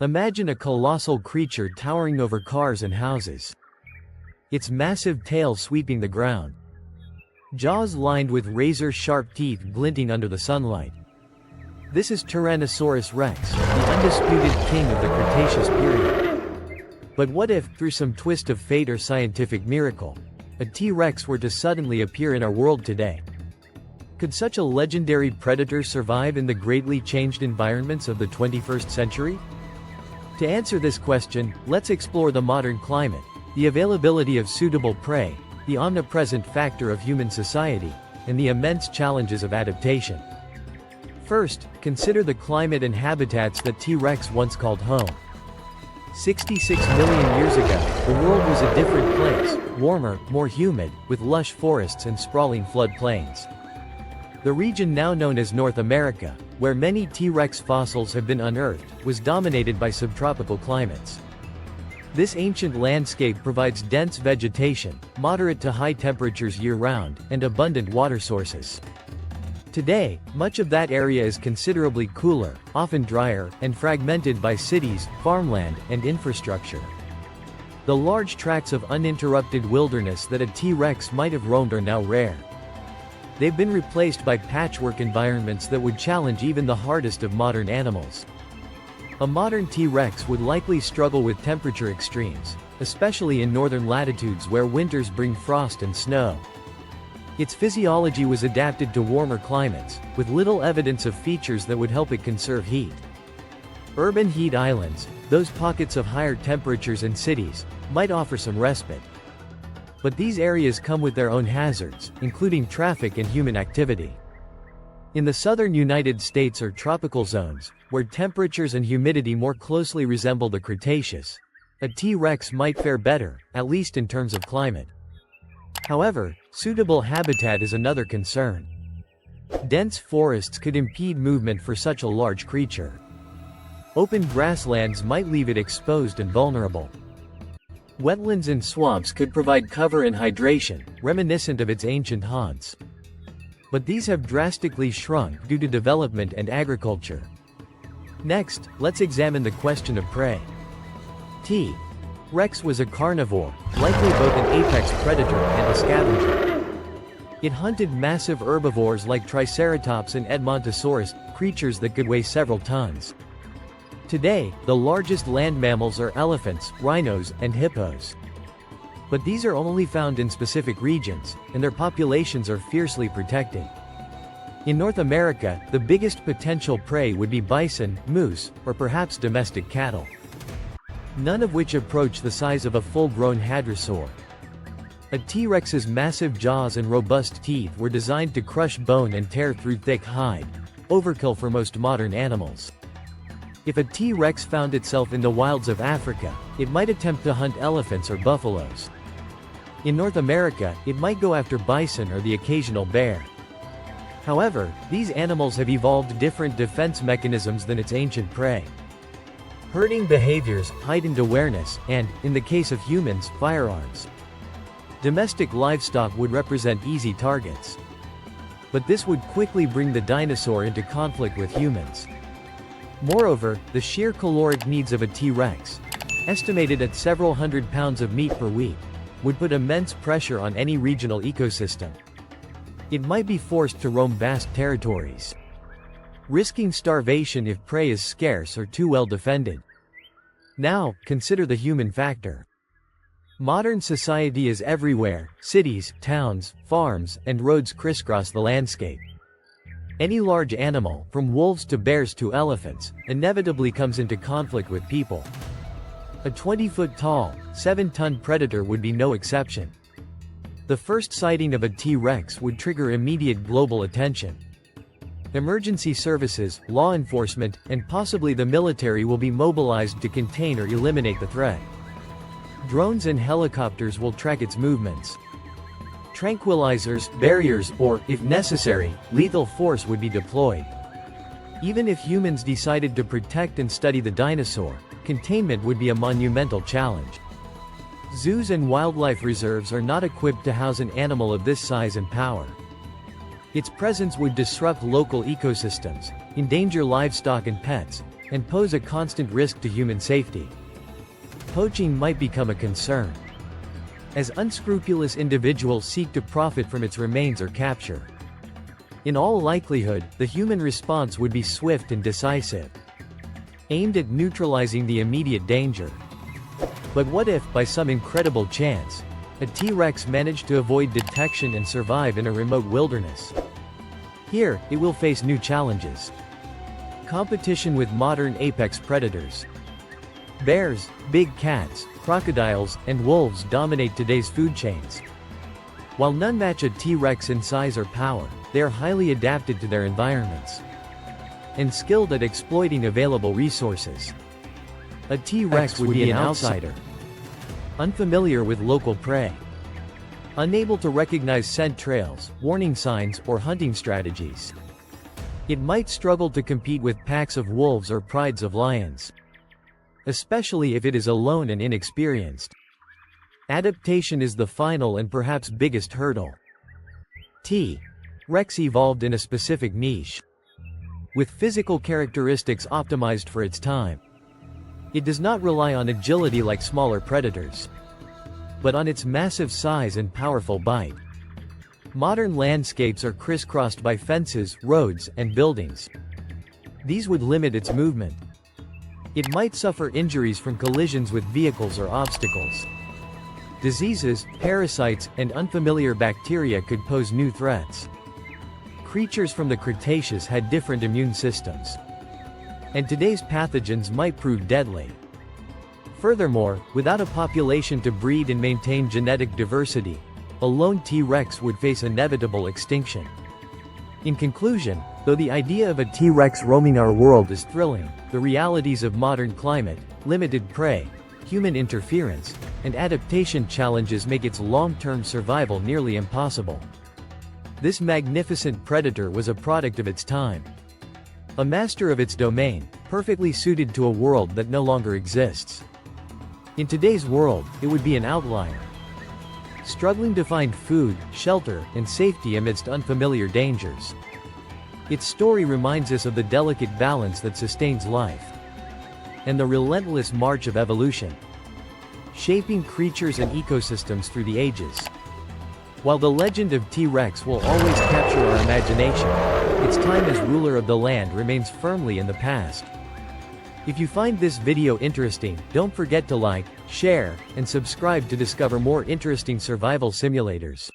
Imagine a colossal creature towering over cars and houses. Its massive tail sweeping the ground. Jaws lined with razor-sharp teeth glinting under the sunlight. This is Tyrannosaurus rex, the undisputed king of the Cretaceous period. But what if, through some twist of fate or scientific miracle, a T-Rex were to suddenly appear in our world today? Could such a legendary predator survive in the greatly changed environments of the 21st century? To answer this question, let's explore the modern climate, the availability of suitable prey, the omnipresent factor of human society, and the immense challenges of adaptation. First, consider the climate and habitats that T-Rex once called home. 66 million years ago, the world was a different place, warmer, more humid, with lush forests and sprawling floodplains. The region now known as North America, where many T-Rex fossils have been unearthed, was dominated by subtropical climates. This ancient landscape provides dense vegetation, moderate to high temperatures year-round, and abundant water sources. Today, much of that area is considerably cooler, often drier, and fragmented by cities, farmland, and infrastructure. The large tracts of uninterrupted wilderness that a T-Rex might have roamed are now rare. They've been replaced by patchwork environments that would challenge even the hardest of modern animals. A modern T-Rex would likely struggle with temperature extremes, especially in northern latitudes where winters bring frost and snow. Its physiology was adapted to warmer climates, with little evidence of features that would help it conserve heat. Urban heat islands, those pockets of higher temperatures in cities, might offer some respite. But these areas come with their own hazards, including traffic and human activity. In the southern United States or tropical zones, where temperatures and humidity more closely resemble the Cretaceous, a T-Rex might fare better, at least in terms of climate. However, suitable habitat is another concern. Dense forests could impede movement for such a large creature. Open grasslands might leave it exposed and vulnerable. Wetlands and swamps could provide cover and hydration, reminiscent of its ancient haunts. But these have drastically shrunk due to development and agriculture. Next, let's examine the question of prey. T-Rex was a carnivore, likely both an apex predator and a scavenger. It hunted massive herbivores like Triceratops and Edmontosaurus, creatures that could weigh several tons. Today, the largest land mammals are elephants, rhinos, and hippos. But these are only found in specific regions, and their populations are fiercely protected. In North America, the biggest potential prey would be bison, moose, or perhaps domestic cattle. None of which approach the size of a full-grown hadrosaur. A T-Rex's massive jaws and robust teeth were designed to crush bone and tear through thick hide, overkill for most modern animals. If a T-Rex found itself in the wilds of Africa, it might attempt to hunt elephants or buffaloes. In North America, it might go after bison or the occasional bear. However, these animals have evolved different defense mechanisms than its ancient prey. Herding behaviors, heightened awareness, and, in the case of humans, firearms. Domestic livestock would represent easy targets. But this would quickly bring the dinosaur into conflict with humans. Moreover, the sheer caloric needs of a T-Rex, estimated at several hundred pounds of meat per week, would put immense pressure on any regional ecosystem. It might be forced to roam vast territories, risking starvation if prey is scarce or too well defended. Now, consider the human factor. Modern society is everywhere: cities, towns, farms, and roads crisscross the landscape. Any large animal, from wolves to bears to elephants, inevitably comes into conflict with people. A 20-foot-tall, 7-ton predator would be no exception. The first sighting of a T-Rex would trigger immediate global attention. Emergency services, law enforcement, and possibly the military will be mobilized to contain or eliminate the threat. Drones and helicopters will track its movements. Tranquilizers, barriers, or, if necessary, lethal force would be deployed. Even if humans decided to protect and study the dinosaur, containment would be a monumental challenge. Zoos and wildlife reserves are not equipped to house an animal of this size and power. Its presence would disrupt local ecosystems, endanger livestock and pets, and pose a constant risk to human safety. Poaching might become a concern, as unscrupulous individuals seek to profit from its remains or capture. In all likelihood, the human response would be swift and decisive, aimed at neutralizing the immediate danger. But what if, by some incredible chance, a T-Rex managed to avoid detection and survive in a remote wilderness? Here, it will face new challenges. Competition with modern apex predators. Bears, big cats, crocodiles, and wolves dominate today's food chains. While none match a T-Rex in size or power, they are highly adapted to their environments and skilled at exploiting available resources. A T-Rex would be an outsider, unfamiliar with local prey, unable to recognize scent trails, warning signs, or hunting strategies. It might struggle to compete with packs of wolves or prides of lions, especially if it is alone and inexperienced. Adaptation is the final and perhaps biggest hurdle. T-Rex evolved in a specific niche, with physical characteristics optimized for its time. It does not rely on agility like smaller predators, but on its massive size and powerful bite. Modern landscapes are crisscrossed by fences, roads, and buildings. These would limit its movement. It might suffer injuries from collisions with vehicles or obstacles. Diseases, parasites, and unfamiliar bacteria could pose new threats. Creatures from the Cretaceous had different immune systems, and today's pathogens might prove deadly. Furthermore, without a population to breed and maintain genetic diversity, a lone T-Rex would face inevitable extinction. In conclusion, though the idea of a T-Rex roaming our world is thrilling, the realities of modern climate, limited prey, human interference, and adaptation challenges make its long-term survival nearly impossible. This magnificent predator was a product of its time, a master of its domain, perfectly suited to a world that no longer exists. In today's world, it would be an outlier, struggling to find food, shelter, and safety amidst unfamiliar dangers. Its story reminds us of the delicate balance that sustains life, and the relentless march of evolution, shaping creatures and ecosystems through the ages. While the legend of T-Rex will always capture our imagination, its time as ruler of the land remains firmly in the past. If you find this video interesting, don't forget to like, share, and subscribe to discover more interesting survival simulators.